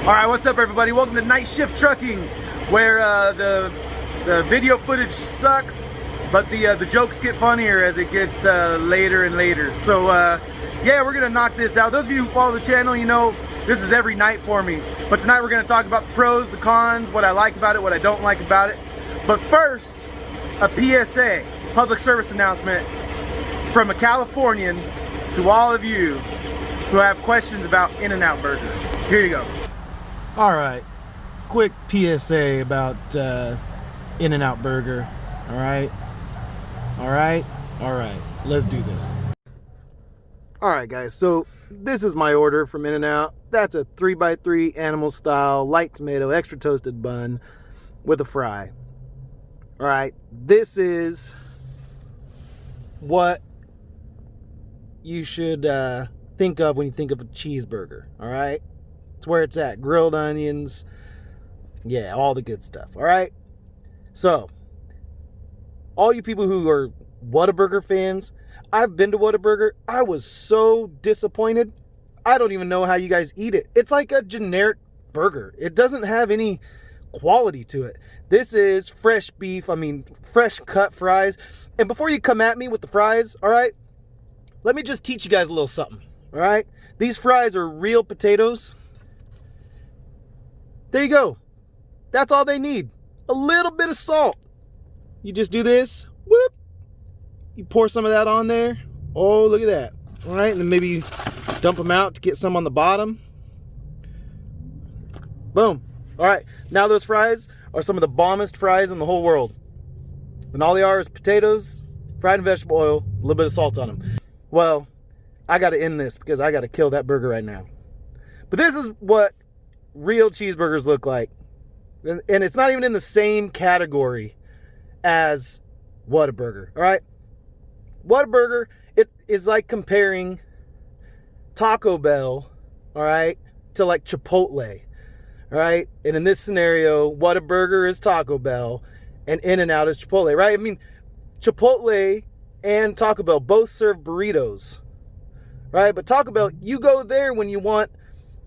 All right, what's up, everybody? Welcome to Night Shift Trucking, where the video footage sucks, but the jokes get funnier as it gets later and later. So yeah, we're gonna knock this out. Those of you who follow the channel, you know this is every night for me. But tonight we're gonna talk about the pros, the cons, what I like about it, what I don't like about it. But first, a PSA, public service announcement from a Californian to all of you who have questions about In-N-Out Burger. Here you go. All right, quick PSA about In-N-Out Burger. All right, let's do this. All right, guys, so this is my order from In-N-Out. That's a 3x3 animal style, light tomato, extra toasted bun with a fry. All right, this is what you should think of when you think of a cheeseburger, all right? It's where it's at. Grilled onions. Yeah, all the good stuff. All right? So, all you people who are Whataburger fans, I've been to Whataburger. I was so disappointed. I don't even know how you guys eat it. It's like a generic burger. It doesn't have any quality to it. This is fresh beef. I mean, fresh cut fries. And before you come at me with the fries, all right? Let me just teach you guys a little something. All right? These fries are real potatoes. There you go. That's all they need. A little bit of salt. You just do this. Whoop. You pour some of that on there. Oh, look at that. All right. And then maybe you dump them out to get some on the bottom. Boom. All right. Now those fries are some of the bombest fries in the whole world. And all they are is potatoes, fried in vegetable oil, a little bit of salt on them. Well, I got to end this because I got to kill that burger right now. But this is what real cheeseburgers look like, and it's not even in the same category as Whataburger. All right, Whataburger, it is like comparing Taco Bell, all right, to like Chipotle, all right. And in this scenario, Whataburger is Taco Bell, and In-N-Out is Chipotle, right? I mean, Chipotle and Taco Bell both serve burritos, right? But Taco Bell, you go there when you want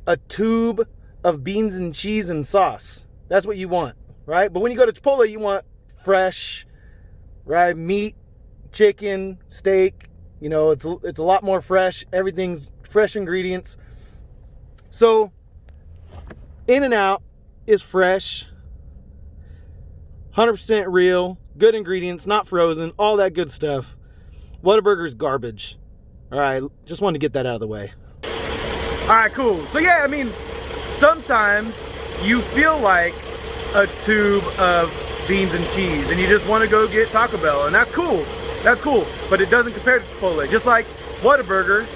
a tube of beans and cheese and sauce. That's what you want, right? But when you go to Chipotle, you want fresh, right? Meat, chicken, steak. You know, it's a lot more fresh. Everything's fresh ingredients. So, In-N-Out is fresh, 100% real, good ingredients, not frozen, all that good stuff. Whataburger is garbage. All right, just wanted to get that out of the way. All right, cool. So yeah, I mean, sometimes you feel like a tube of beans and cheese and you just want to go get Taco Bell, and that's cool. That's cool. But it doesn't compare to Chipotle. Just like Whataburger,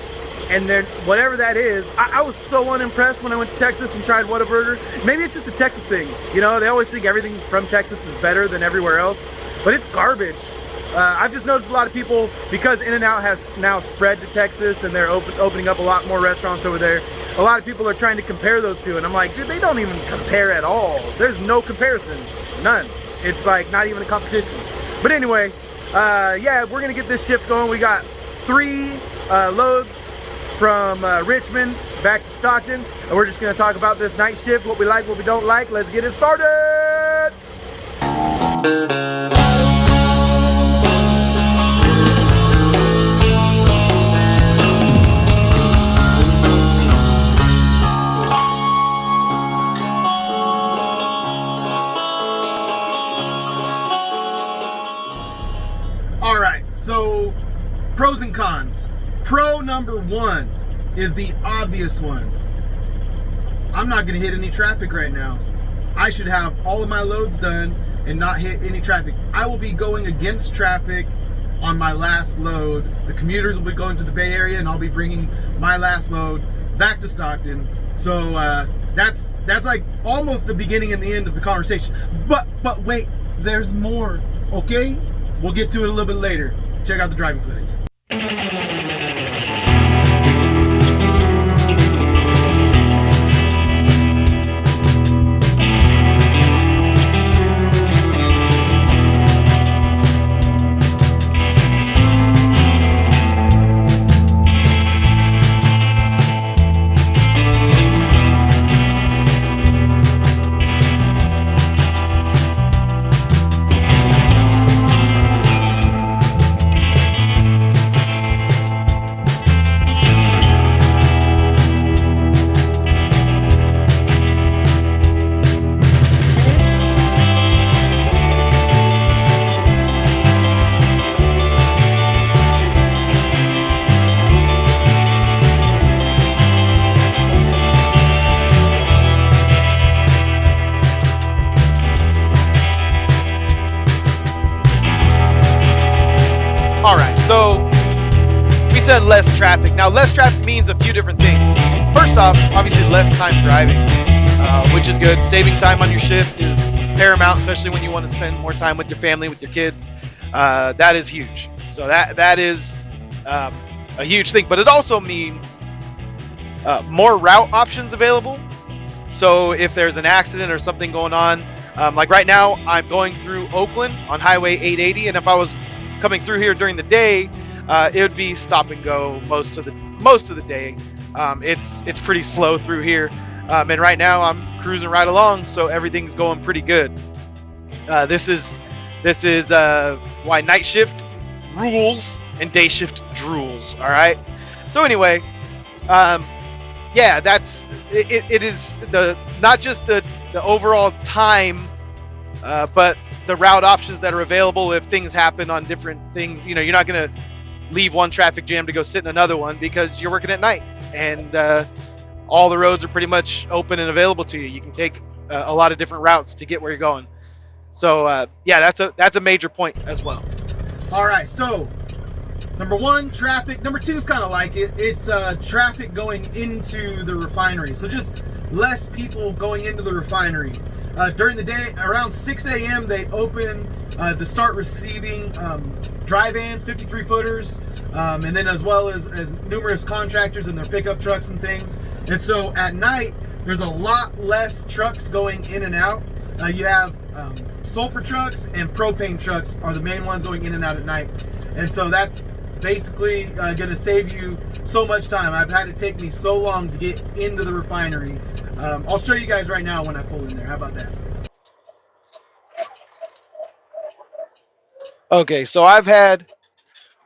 and then whatever that is, I was so unimpressed when I went to Texas and tried Whataburger. Maybe it's just a Texas thing. You know, they always think everything from Texas is better than everywhere else, but it's garbage. I've just noticed a lot of people, because In-N-Out has now spread to Texas and they're opening up a lot more restaurants over there, a lot of people are trying to compare those two, and I'm like, dude, they don't even compare at all. There's no comparison, none. It's like not even a competition. But anyway, yeah, we're gonna get this shift going. We got 3 loads from Richmond back to Stockton, and we're just gonna talk about this night shift, what we like, what we don't like. Let's get it started. So, pros and cons. Pro number 1 is the obvious one. I'm not gonna hit any traffic right now. I should have all of my loads done and not hit any traffic. I will be going against traffic on my last load. The commuters will be going to the Bay Area, and I'll be bringing my last load back to Stockton. So that's like almost the beginning and the end of the conversation. But wait, there's more, okay? We'll get to it a little bit later. Check out the driving footage. traffic. Now, less traffic means a few different things. First off, obviously less time driving, which is good. Saving time on your shift is paramount, especially when you want to spend more time with your family, with your kids. That is huge. So that is a huge thing. But it also means more route options available. So if there's an accident or something going on, like right now, I'm going through Oakland on Highway 880, and if I was coming through here during the day, it would be stop and go most of the day. It's pretty slow through here, and right now I'm cruising right along, so everything's going pretty good. This is why night shift rules and day shift drools. All right. So anyway, yeah, that's it. It is not just the overall time, but the route options that are available if things happen on different things. You know, you're not gonna leave one traffic jam to go sit in another one because you're working at night, and all the roads are pretty much open and available to you. You can take a lot of different routes to get where you're going. So yeah, that's a major point as well. All right, so number one, traffic. Number two is kind of like it. It's traffic going into the refinery. So just less people going into the refinery. During the day, around 6 a.m., they open to start receiving dry vans, 53 footers, and then as well as numerous contractors and their pickup trucks and things. And so at night, there's a lot less trucks going in and out. You have sulfur trucks and propane trucks are the main ones going in and out at night. And so that's basically going to save you so much time. I've had it take me so long to get into the refinery. I'll show you guys right now when I pull in there. How about that? Okay, so I've had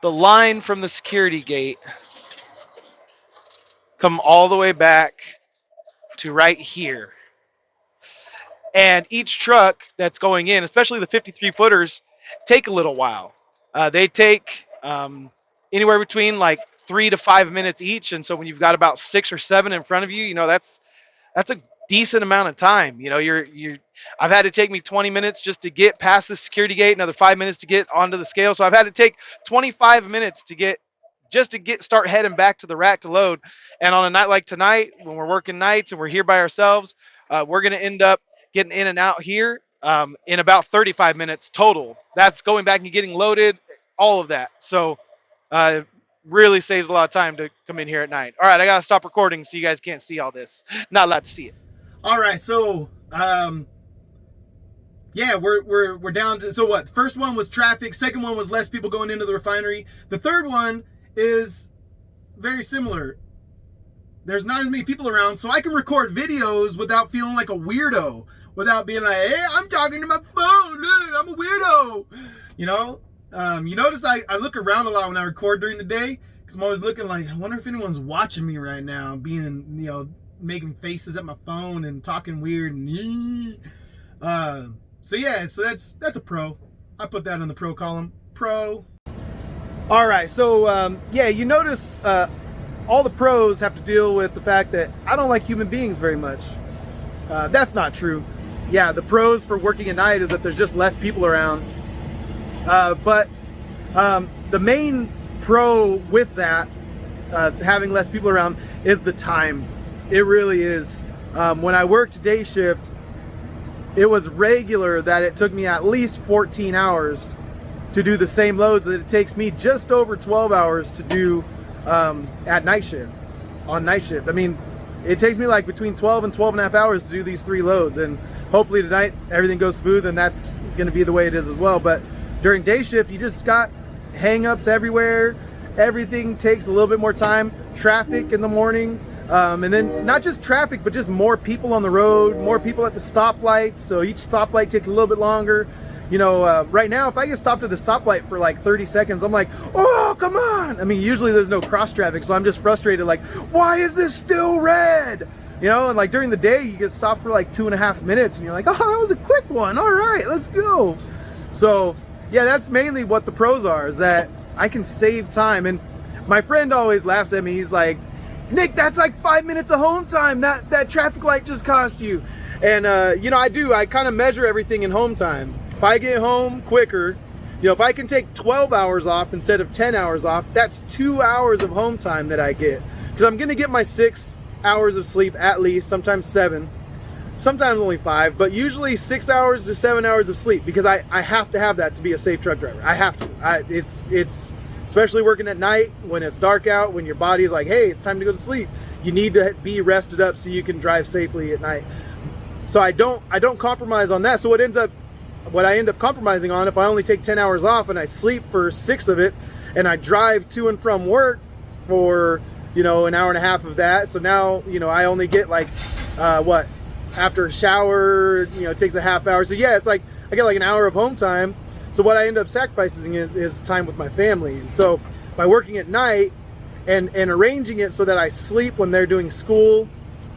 the line from the security gate come all the way back to right here. And each truck that's going in, especially the 53 footers, take a little while. They take anywhere between like 3 to 5 minutes each. And so when you've got about 6 or 7 in front of you, you know, that's a decent amount of time. You know, I've had to take me 20 minutes just to get past the security gate, another 5 minutes to get onto the scale. So I've had to take 25 minutes to start heading back to the rack to load. And on a night like tonight, when we're working nights and we're here by ourselves, we're going to end up getting in and out here in about 35 minutes total. That's going back and getting loaded, all of that. So really saves a lot of time to come in here at night. All right, I got to stop recording so you guys can't see all this. Not allowed to see it. All right, so yeah, we're down to, so what? First one was traffic. Second one was less people going into the refinery. The third one is very similar. There's not as many people around, so I can record videos without feeling like a weirdo, without being like, hey, I'm talking to my phone, look, I'm a weirdo. You know, you notice I look around a lot when I record during the day, because I'm always looking like, I wonder if anyone's watching me right now, being, you know, making faces at my phone and talking weird and so yeah, so that's a pro. I put that in the pro column. Pro. All right, so yeah, you notice all the pros have to deal with the fact that I don't like human beings very much. That's not true. Yeah, the pros for working at night is that there's just less people around. But the main pro with that, having less people around, is the time. It really is. When I worked day shift, it was regular that it took me at least 14 hours to do the same loads that it takes me just over 12 hours to do at night shift, on night shift. I mean, it takes me like between 12 and 12 and a half hours to do these 3 loads, and hopefully tonight everything goes smooth and that's going to be the way it is as well. But during day shift, you just got hang-ups everywhere. Everything takes a little bit more time. Traffic in the morning. And then not just traffic, but just more people on the road, more people at the stoplights. So each stoplight takes a little bit longer. You know, right now, if I get stopped at the stoplight for like 30 seconds, I'm like, oh, come on. I mean, usually there's no cross traffic, so I'm just frustrated. Like, why is this still red? You know, and like during the day, you get stopped for like 2.5 minutes and you're like, oh, that was a quick one. All right, let's go. So yeah, that's mainly what the pros are, is that I can save time. And my friend always laughs at me. He's like, Nick, that's like 5 minutes of home time that traffic light just cost you. And you know, I kind of measure everything in home time. If I get home quicker, You know, if I can take 12 hours off instead of 10 hours off, that's 2 hours of home time that I get. Because I'm going to get my 6 hours of sleep at least, sometimes 7, sometimes only 5, but usually 6 hours to 7 hours of sleep, because I have to have that to be a safe truck driver. I have to. It's especially working at night when it's dark out, when your body's like, hey, it's time to go to sleep. You need to be rested up so you can drive safely at night. So I don't compromise on that. So what I end up compromising on, if I only take 10 hours off and I sleep for 6 of it, and I drive to and from work for, you know, an hour and a half of that. So now, you know, I only get like, after a shower, you know, it takes a half hour. So yeah, it's like, I get like an hour of home time. So what I end up sacrificing is time with my family. And so by working at night and arranging it so that I sleep when they're doing school,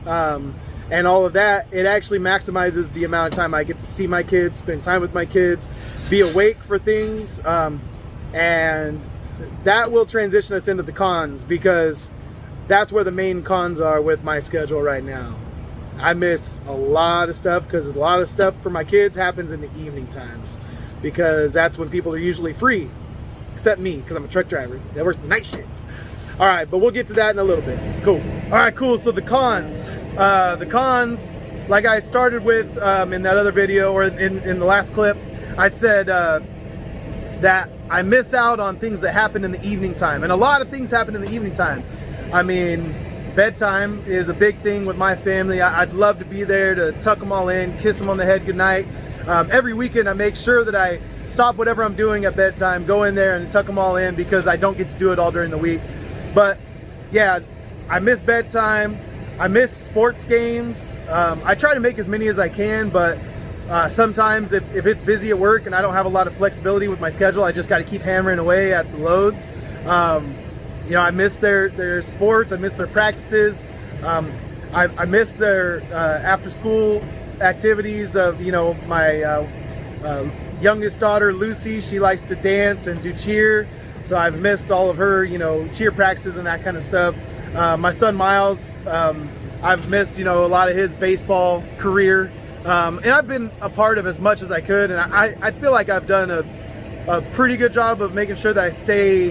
and all of that, it actually maximizes the amount of time I get to see my kids, spend time with my kids, be awake for things. And that will transition us into the cons, because that's where the main cons are with my schedule right now. I miss a lot of stuff, because a lot of stuff for my kids happens in the evening times, because that's when people are usually free, except me, because I'm a truck driver that works the night shift. All right, but we'll get to that in a little bit. Cool. All right, cool. So the cons, like I started with in that other video, or in the last clip, I said that I miss out on things that happen in the evening time. And a lot of things happen in the evening time. I mean, bedtime is a big thing with my family. I'd love to be there to tuck them all in, kiss them on the head goodnight. Every weekend I make sure that I stop whatever I'm doing at bedtime, go in there and tuck them all in, because I don't get to do it all during the week. But yeah, I miss bedtime. I miss sports games. I try to make as many as I can, but sometimes if it's busy at work and I don't have a lot of flexibility with my schedule, I just got to keep hammering away at the loads. You know, I miss their sports. I miss their practices. I miss their after school activities of, you know, my youngest daughter, Lucy. She likes to dance and do cheer. So I've missed all of her, you know, cheer practices and that kind of stuff. My son, Miles, I've missed, you know, a lot of his baseball career. And I've been a part of as much as I could. And I feel like I've done a pretty good job of making sure that I stay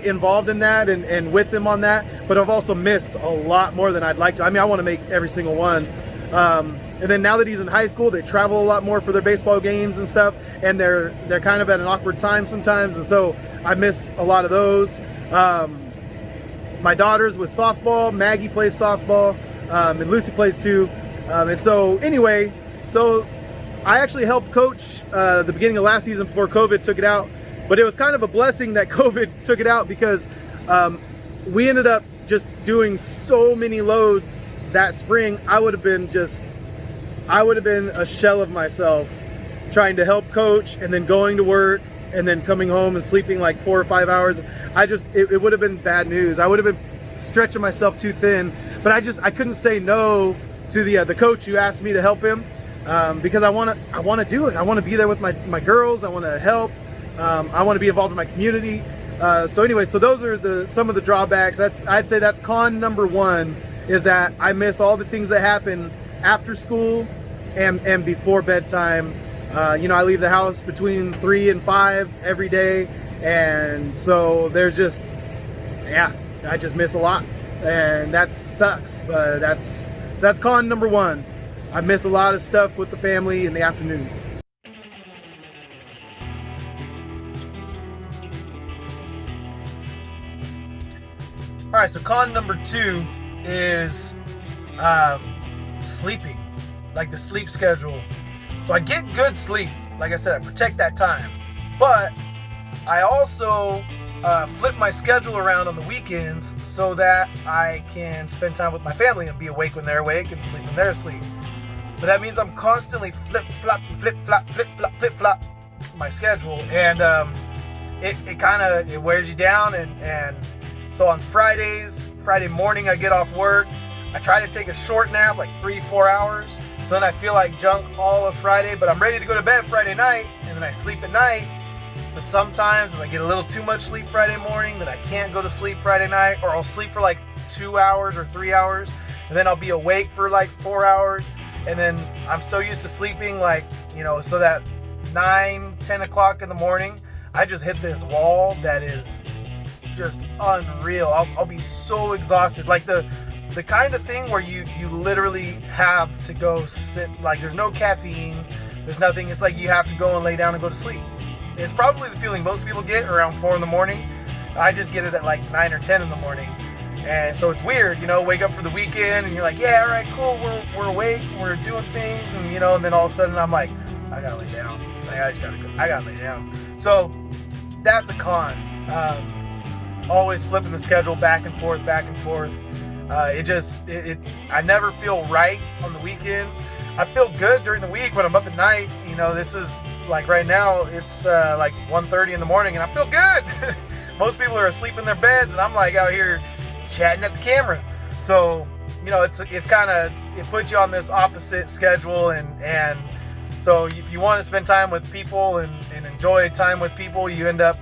involved in that and with them on that. But I've also missed a lot more than I'd like to. I mean, I want to make every single one. And then now that he's in high school, they travel a lot more for their baseball games and stuff, and they're kind of at an awkward time sometimes, and so I miss a lot of those. My daughter's with softball. Maggie plays softball, and Lucy plays too. And so anyway, so I actually helped coach the beginning of last season before COVID took it out, but it was kind of a blessing that COVID took it out, because we ended up just doing so many loads that spring. I would have been a shell of myself trying to help coach and then going to work and then coming home and sleeping like 4 or 5 hours. It would have been bad news. I would have been stretching myself too thin, but I couldn't say no to the coach who asked me to help him, because I want to do it. I want to be there with my girls. I want to help. I want to be involved in my community. So anyway, so those are some of the drawbacks. I'd say that's con number 1, is that I miss all the things that happen after school and before bedtime. You know, I leave the house between 3 and 5 every day, and so there's just, yeah, I just miss a lot, and that sucks. But that's con number 1. I miss a lot of stuff with the family in the afternoons. All right, so con number 2 is sleeping, like the sleep schedule. So I get good sleep. Like I said, I protect that time. But I also flip my schedule around on the weekends so that I can spend time with my family and be awake when they're awake and sleep when they're asleep. But that means I'm constantly flip-flop my schedule. And it wears you down. And so on Friday morning I get off work. I try to take a short nap, like 3-4 hours. So then I feel like junk all of Friday, but I'm ready to go to bed Friday night, and then I sleep at night. But sometimes if I get a little too much sleep Friday morning, then I can't go to sleep Friday night, or I'll sleep for like 2 hours or 3 hours, and then I'll be awake for like 4 hours. And then I'm so used to sleeping, like, you know, so that 9-10 o'clock in the morning, I just hit this wall that is just unreal. I'll be so exhausted, like the kind of thing where you literally have to go sit, like there's no caffeine, there's nothing. It's like you have to go and lay down and go to sleep. It's probably the feeling most people get around 4 in the morning. I just get it at like 9 or 10 in the morning. And so it's weird, wake up for the weekend and you're like, yeah, all right, cool, we're awake, we're doing things, and and then all of a sudden I'm like, I gotta lay down. Like, I gotta lay down. So that's a con. Always flipping the schedule back and forth. I never feel right on the weekends. I feel good during the week when I'm up at night. This is like right now, it's like 1:30 in the morning and I feel good. Most people are asleep in their beds and I'm like out here chatting at the camera. So, it's kind of, it puts you on this opposite schedule, and so if you want to spend time with people and enjoy time with people, you end up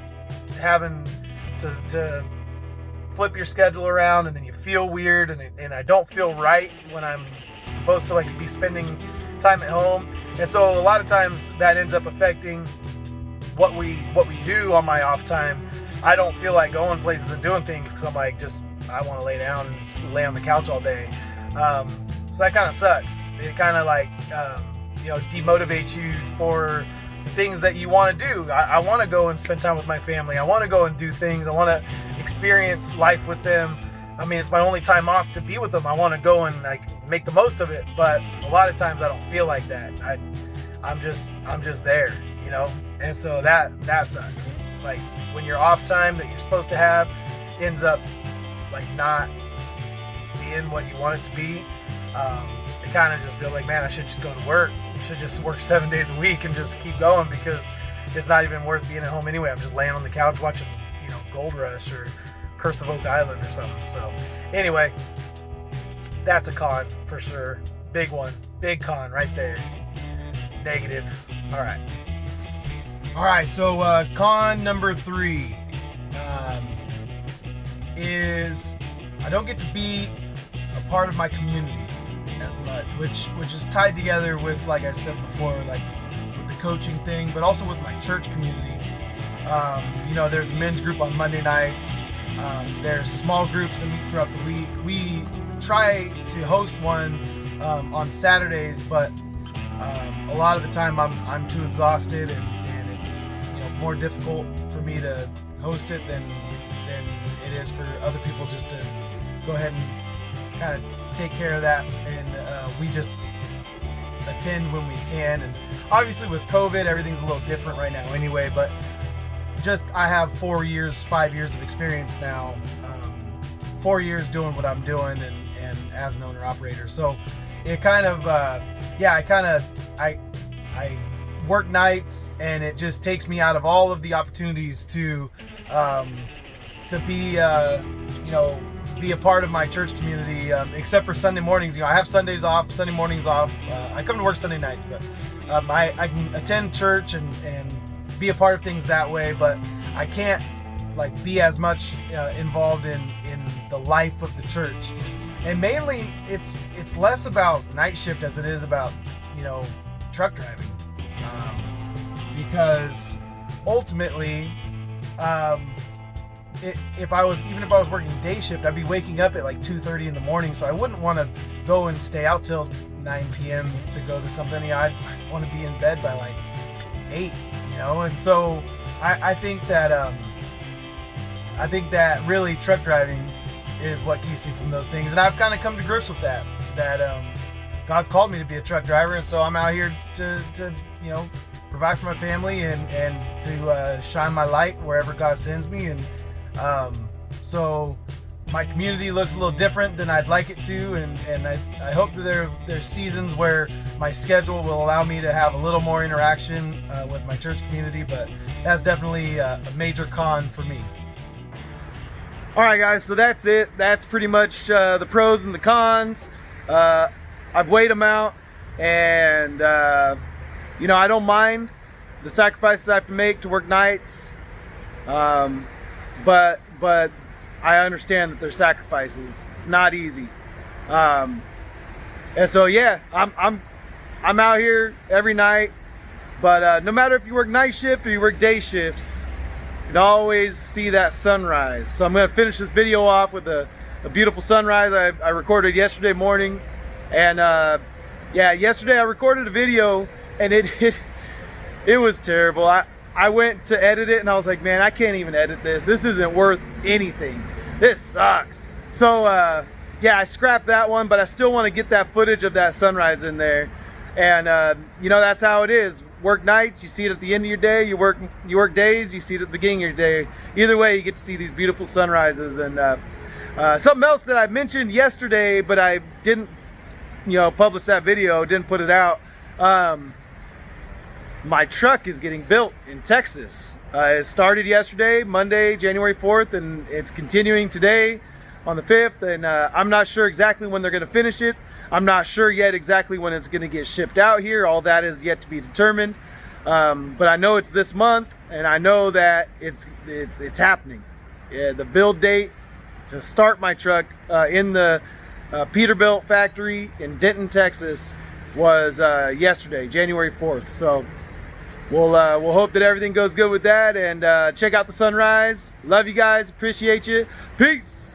having to flip your schedule around, and then you feel weird, and I don't feel right when I'm supposed to like be spending time at home. And so a lot of times that ends up affecting what we do on my off time. I don't feel like going places and doing things because I'm like, I want to lay down and lay on the couch all day. So that kind of sucks. It kind of like demotivates you for the things that you want to do. I want to go and spend time with my family. I want to go and do things. I want to experience life with them. I mean, it's my only time off to be with them. I want to go and like make the most of it. But a lot of times I don't feel like that. I'm just there, And so that sucks. Like when your off time that you're supposed to have ends up like not being what you want it to be. It kind of just feel like, man, I should just go to work. I should just work 7 days a week and just keep going, because it's not even worth being at home anyway. I'm just laying on the couch watching, Gold Rush or Curse of Oak Island or something. So anyway, that's a con for sure. Big one. Big con right there. Negative. All right. So con number 3 is I don't get to be a part of my community as much, which is tied together with, like I said before, like with the coaching thing, but also with my church community. There's a men's group on Monday nights. There's small groups that meet throughout the week. We try to host one on Saturdays, but a lot of the time I'm too exhausted, and it's more difficult for me to host it than it is for other people just to go ahead and kind of take care of that, and we just attend when we can. And obviously with COVID, everything's a little different right now anyway, but I have 5 years of experience now, 4 years doing what I'm doing and as an owner operator. So it kind of, I work nights, and it just takes me out of all of the opportunities to be a part of my church community, except for Sunday mornings. I have Sunday mornings off. I come to work Sunday nights, but I can attend church and be a part of things that way, but I can't like be as much involved in the life of the church. And mainly it's less about night shift as it is about truck driving, because ultimately if I was working day shift, I'd be waking up at like 2:30 in the morning, so I wouldn't want to go and stay out till 9 p.m. to go to something. I'd want to be in bed by like 8, and so I think that really truck driving is what keeps me from those things, and I've kind of come to grips with that God's called me to be a truck driver, and so I'm out here to provide for my family and to shine my light wherever God sends me. And so my community looks a little different than I'd like it to, and I hope that there's seasons where my schedule will allow me to have a little more interaction with my church community, but that's definitely a major con for me. All right, guys, so that's it. That's pretty much the pros and the cons. I've weighed them out, and I don't mind the sacrifices I have to make to work nights, but I understand that there's sacrifices. It's not easy, and so yeah, I'm out here every night But no matter if you work night shift or you work day shift, you can always see that sunrise. So I'm going to finish this video off with a beautiful sunrise I recorded yesterday morning. And yeah, yesterday I recorded a video and it was terrible. I went to edit it and I was like, man, I can't even edit this. This isn't worth anything. This sucks. So yeah, I scrapped that one, but I still want to get that footage of that sunrise in there. And you know, that's how it is. Work nights, you see it at the end of your day. You work days, you see it at the beginning of your day. Either way, you get to see these beautiful sunrises. And something else that I mentioned yesterday, but I didn't, you know, publish that video, didn't put it out. My truck is getting built in Texas. It started yesterday, Monday, January 4th, and it's continuing today on the 5th. And I'm not sure exactly when they're going to finish it. I'm not sure yet exactly when it's going to get shipped out here. All that is yet to be determined. But I know it's this month, and I know that it's happening. Yeah, the build date to start my truck in the Peterbilt factory in Denton, Texas, was yesterday, January 4th. So we'll hope that everything goes good with that, and check out the sunrise. Love you guys, appreciate you. Peace.